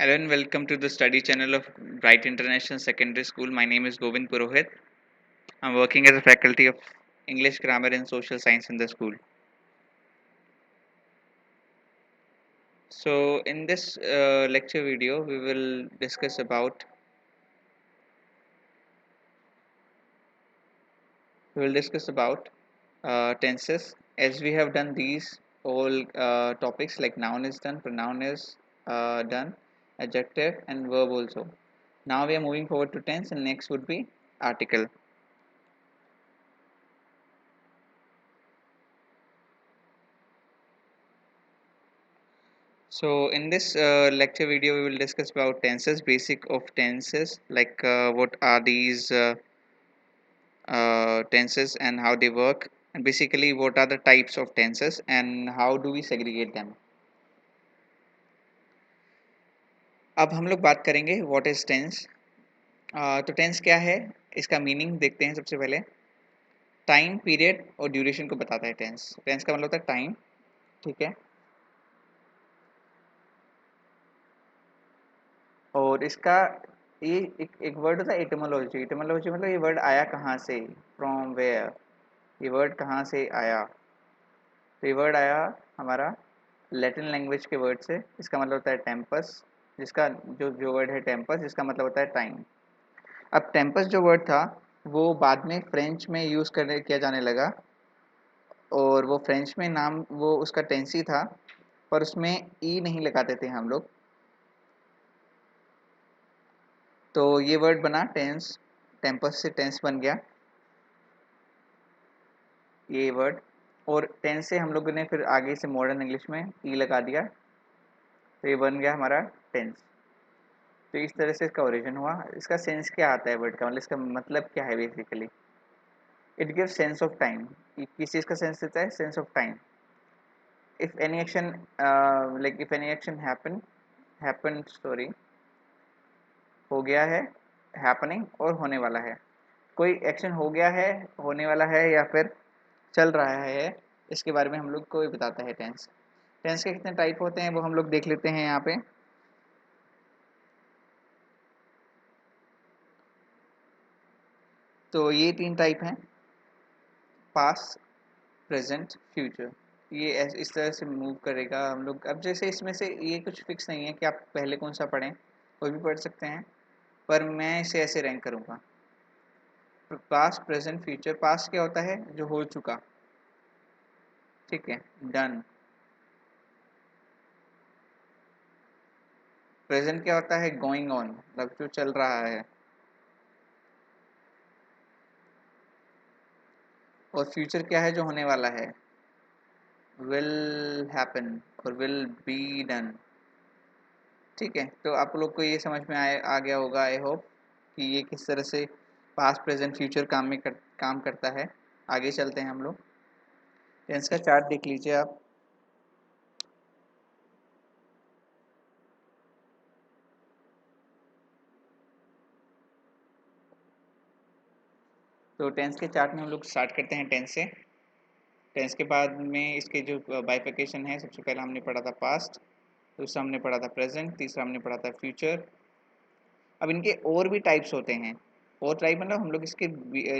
Hello and welcome to the study channel of Bright International Secondary School. My name is Govind Purohit. I'm working as a faculty of English, Grammar and Social Science in the school. So in this lecture video, we will discuss about tenses. As we have done these all topics like noun is done, pronoun is done, adjective and verb also. Now we are moving forward to tense, and next would be article. So in this lecture video, we will discuss about tenses, basic of tenses, like what are these tenses and how they work, and basically what are the types of tenses and how do we segregate them. अब हम लोग बात करेंगे what is tense. तो tense क्या है, इसका meaning देखते हैं। सबसे पहले टाइम पीरियड और ड्यूरेशन को बताता है टेंस। टेंस का मतलब होता है टाइम, ठीक है। और इसका ये एक वर्ड होता है एटिमोलॉजी। एटिमोलॉजी मतलब ये वर्ड आया कहाँ से, फ्रॉम वेयर, ये वर्ड कहाँ से आया। तो ये वर्ड आया हमारा लैटिन लैंग्वेज के वर्ड से। इसका मतलब होता है टेम्पस, जिसका जो वर्ड है टेम्पस, जिसका मतलब होता है टाइम। अब टेम्पस जो वर्ड था वो बाद में फ्रेंच में यूज़ करने किया जाने लगा, और वो फ्रेंच में नाम वो उसका टेंस ही था, पर उसमें ई नहीं लगाते थे हम लोग। तो ये वर्ड बना टेंस, टेम्पस से टेंस बन गया ये वर्ड। और टेंस से हम लोगों ने फिर आगे से मॉडर्न इंग्लिश में ई लगा दिया, तो ये बन गया हमारा टेंस। तो इस तरह से इसका ओरिजिन हुआ। इसका सेंस क्या आता है वर्ड का, मतलब इसका मतलब क्या है basically, it give sense of time. किस चीज़ का सेंस देता है, sense of time. If any action like if any action happen sorry हो गया है, हैपनिंग और होने वाला है। कोई एक्शन हो गया है, होने वाला है या फिर चल रहा है, इसके बारे में हम लोग को बताता है टेंस। टेंस के कितने टाइप होते हैं वो हम लोग देख लेते हैं यहाँ पे। तो ये 3 टाइप हैं, पास्ट, प्रेजेंट, फ्यूचर। ये इस तरह से मूव करेगा हम लोग। अब जैसे इसमें से ये कुछ फिक्स नहीं है कि आप पहले कौन सा पढ़ें, कोई भी पढ़ सकते हैं, पर मैं इसे ऐसे रैंक करूँगा। Past, present, future. पास्ट क्या होता है, जो हो चुका, ठीक है, डन। प्रेजेंट क्या होता है, गोइंग ऑन, मतलब जो चल रहा है। और फ्यूचर क्या है, जो होने वाला है, विल हैपन और विल बी डन। ठीक है, तो आप लोग को ये समझ में आ गया होगा, आई होप, कि ये किस तरह से पास्ट प्रेजेंट फ्यूचर काम करता है। आगे चलते हैं हम लोग। टेंस का चार्ट देख लीजिए आप। तो टेंस के चार्ट में हम लोग स्टार्ट करते हैं टेंस से। टेंस के बाद में इसके जो बाइफिकेशन है, सबसे पहला हमने पढ़ा था पास्ट, दूसरा हमने पढ़ा था प्रेजेंट, तीसरा हमने पढ़ा था फ्यूचर। अब इनके और भी टाइप्स होते हैं। और टाइप मतलब हम लोग इसके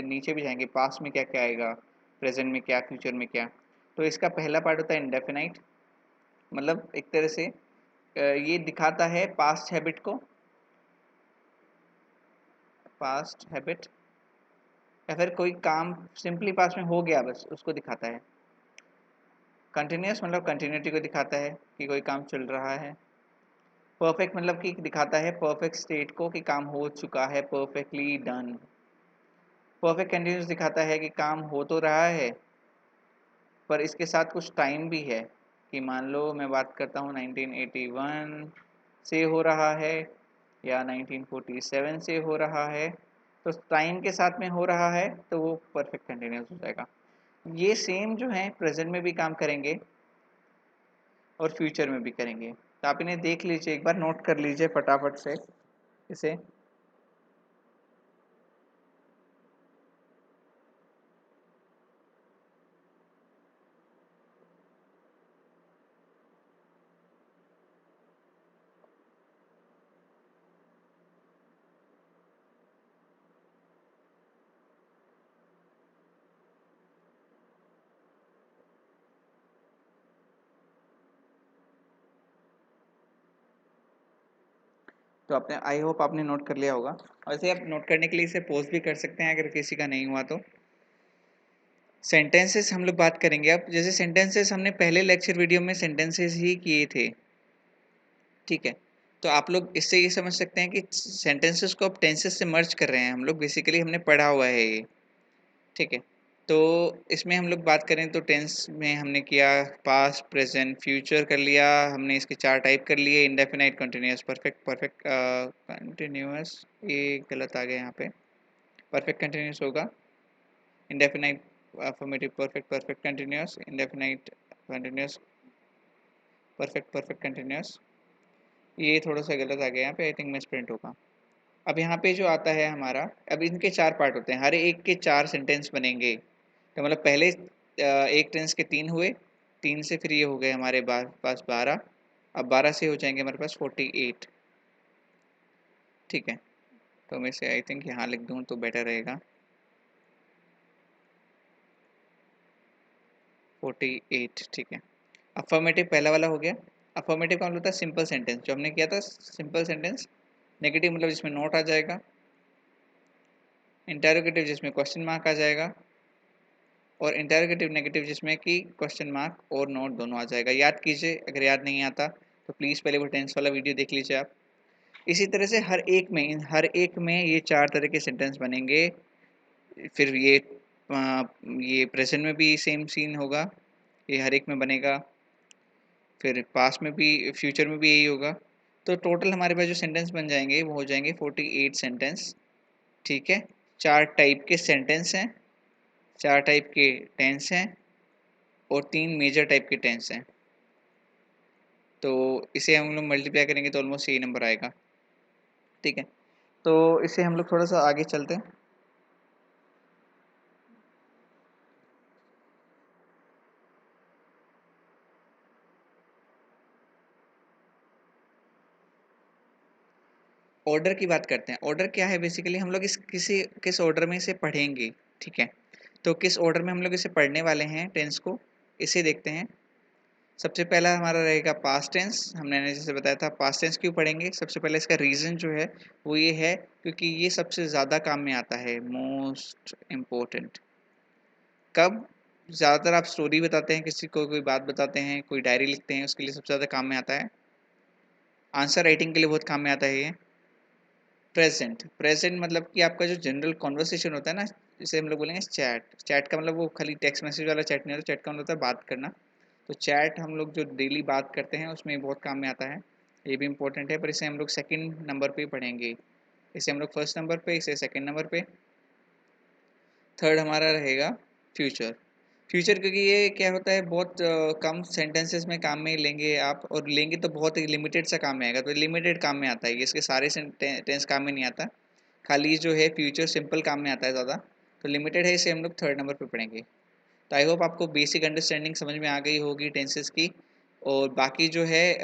नीचे भी जाएंगे, पास्ट में क्या क्या आएगा, प्रेजेंट में क्या, फ्यूचर में क्या। तो इसका पहला पार्ट होता है इंडेफिनाइट, मतलब एक तरह से ये दिखाता है पास्ट हैबिट को, पास्ट हैबिट, या फिर कोई काम सिंपली पास्ट में हो गया बस उसको दिखाता है। कंटिन्यूस मतलब कंटिन्यूटी को दिखाता है कि कोई काम चल रहा है। परफेक्ट मतलब कि दिखाता है परफेक्ट स्टेट को, कि काम हो चुका है, परफेक्टली डन। परफेक्ट कंटिन्यूस दिखाता है कि काम हो तो रहा है, पर इसके साथ कुछ टाइम भी है, कि मान लो मैं बात करता हूँ 1981 से हो रहा है या 1947 से हो रहा है, तो टाइम के साथ में हो रहा है, तो वो परफेक्ट कंटिन्यूस हो जाएगा। ये सेम जो है प्रेजेंट में भी काम करेंगे और फ्यूचर में भी करेंगे। तो आप इन्हें देख लीजिए, एक बार नोट कर लीजिए फटाफट से इसे। तो आपने, आई होप आपने नोट कर लिया होगा। वैसे आप नोट करने के लिए इसे पोस्ट भी कर सकते हैं अगर किसी का नहीं हुआ तो। सेंटेंसेस हम लोग बात करेंगे अब। जैसे सेंटेंसेस हमने पहले लेक्चर वीडियो में सेंटेंसेस ही किए थे, ठीक है। तो आप लोग इससे ये समझ सकते हैं कि सेंटेंसेस को अब टेंसेस से मर्ज कर रहे हैं हम लोग, बेसिकली हमने पढ़ा हुआ है ये, ठीक है। तो इसमें हम लोग बात करें तो टेंस में हमने किया पास्ट, प्रेजेंट, फ्यूचर कर लिया हमने। इसके 4 टाइप कर लिए, indefinite, continuous, perfect. Perfect continuous, ये गलत आ गया यहाँ पे, परफेक्ट कंटिन्यूअस होगा। Indefinite affirmative perfect, perfect continuous, indefinite continuous, perfect, perfect continuous. ये थोड़ा सा गलत आ गया यहाँ पे, आई थिंक मिसप्रिंट होगा। अब यहाँ पे जो आता है हमारा, अब इनके 4 पार्ट होते हैं, हर एक के 4 सेंटेंस बनेंगे। तो मतलब पहले एक टेंस के 3 हुए, 3 से फिर ये हो गए हमारे पास 12, अब 12 से हो जाएंगे हमारे पास 48, ठीक है। तो मैं इसे आई थिंक यहाँ लिख दूँ तो बेटर रहेगा, 48, ठीक है। अफर्मेटिव पहला वाला हो गया। अफर्मेटिव का मतलब होता है सिंपल सेंटेंस, जो हमने किया था सिंपल सेंटेंस। नेगेटिव मतलब जिसमें नोट आ जाएगा। इंटरोगेटिव जिसमें क्वेश्चन मार्क आ जाएगा। और इंटरोगेटिव नेगेटिव जिसमें कि क्वेश्चन मार्क और नोट दोनों आ जाएगा। याद कीजिए, अगर याद नहीं आता तो प्लीज़ पहले वो टेंस वाला वीडियो देख लीजिए आप। इसी तरह से हर एक में ये 4 तरह के सेंटेंस बनेंगे। फिर ये प्रेजेंट में भी सेम सीन होगा, ये हर एक में बनेगा। फिर पास्ट में भी, फ्यूचर में भी यही होगा। तो टोटल हमारे पास जो सेंटेंस बन जाएंगे वो हो जाएंगे 48 सेंटेंस, ठीक है। 4 टाइप के सेंटेंस हैं, 4 टाइप के टेंस हैं और 3 मेजर टाइप के टेंस हैं। तो इसे हम लोग मल्टीप्लाई करेंगे तो ऑलमोस्ट यही नंबर आएगा, ठीक है। तो इसे हम लोग थोड़ा सा आगे चलते हैं। ऑर्डर की बात करते हैं। ऑर्डर क्या है, बेसिकली हम लोग किस ऑर्डर में इसे पढ़ेंगे, ठीक है। तो किस ऑर्डर में हम लोग इसे पढ़ने वाले हैं टेंस को, इसे देखते हैं। सबसे पहला हमारा रहेगा पास्ट टेंस। हमने जैसे बताया था पास्ट टेंस क्यों पढ़ेंगे, सबसे पहले इसका रीज़न जो है वो ये है क्योंकि ये सबसे ज़्यादा काम में आता है, मोस्ट इम्पोर्टेंट। कब? ज़्यादातर आप स्टोरी बताते हैं किसी को, कोई बात बताते हैं, कोई डायरी लिखते हैं, उसके लिए सबसे ज़्यादा काम में आता है। आंसर राइटिंग के लिए बहुत काम में आता है ये। प्रेजेंट, प्रेजेंट मतलब कि आपका जो जनरल कॉन्वर्सेशन होता है ना, जिसे हम लोग बोलेंगे चैट। चैट का मतलब वो खाली टेक्स्ट मैसेज वाला चैट नहीं होता, चैट का मतलब होता है बात करना। तो चैट हम लोग जो डेली बात करते हैं उसमें बहुत काम में आता है, ये भी इंपॉर्टेंट है। पर इसे हम लोग सेकंड नंबर पे पढ़ेंगे, इसे हम लोग फर्स्ट नंबर पे, इसे सेकंड नंबर पे। थर्ड हमारा रहेगा फ्यूचर। फ्यूचर क्योंकि ये क्या होता है, बहुत कम सेंटेंसेस में काम में लेंगे आप, और लेंगे तो बहुत ही लिमिटेड सा काम में आएगा, तो लिमिटेड काम में आता है ये, इसके सारे टेंस काम में नहीं आता। खाली जो है फ्यूचर सिंपल काम में आता है ज़्यादा, तो लिमिटेड है, इसे हम लोग थर्ड नंबर पे पढ़ेंगे। तो आई होप आपको बेसिक अंडरस्टैंडिंग समझ में आ गई होगी टेंसेस की। और बाकी जो है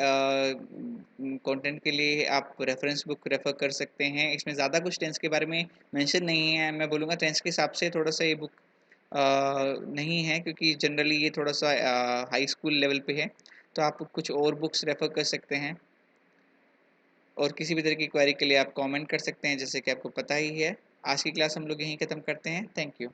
कंटेंट के लिए आप रेफरेंस बुक रेफ़र कर सकते हैं। इसमें ज़्यादा कुछ टेंस के बारे में मेंशन नहीं है, मैं बोलूँगा टेंस के हिसाब से थोड़ा सा ये बुक नहीं है, क्योंकि जनरली ये थोड़ा सा हाई स्कूल लेवल पे है। तो आप कुछ और बुक्स रेफ़र कर सकते हैं। और किसी भी तरह की क्वेरी के लिए आप कमेंट कर सकते हैं, जैसे कि आपको पता ही है। आज की क्लास हम लोग यहीं ख़त्म करते हैं। Thank you.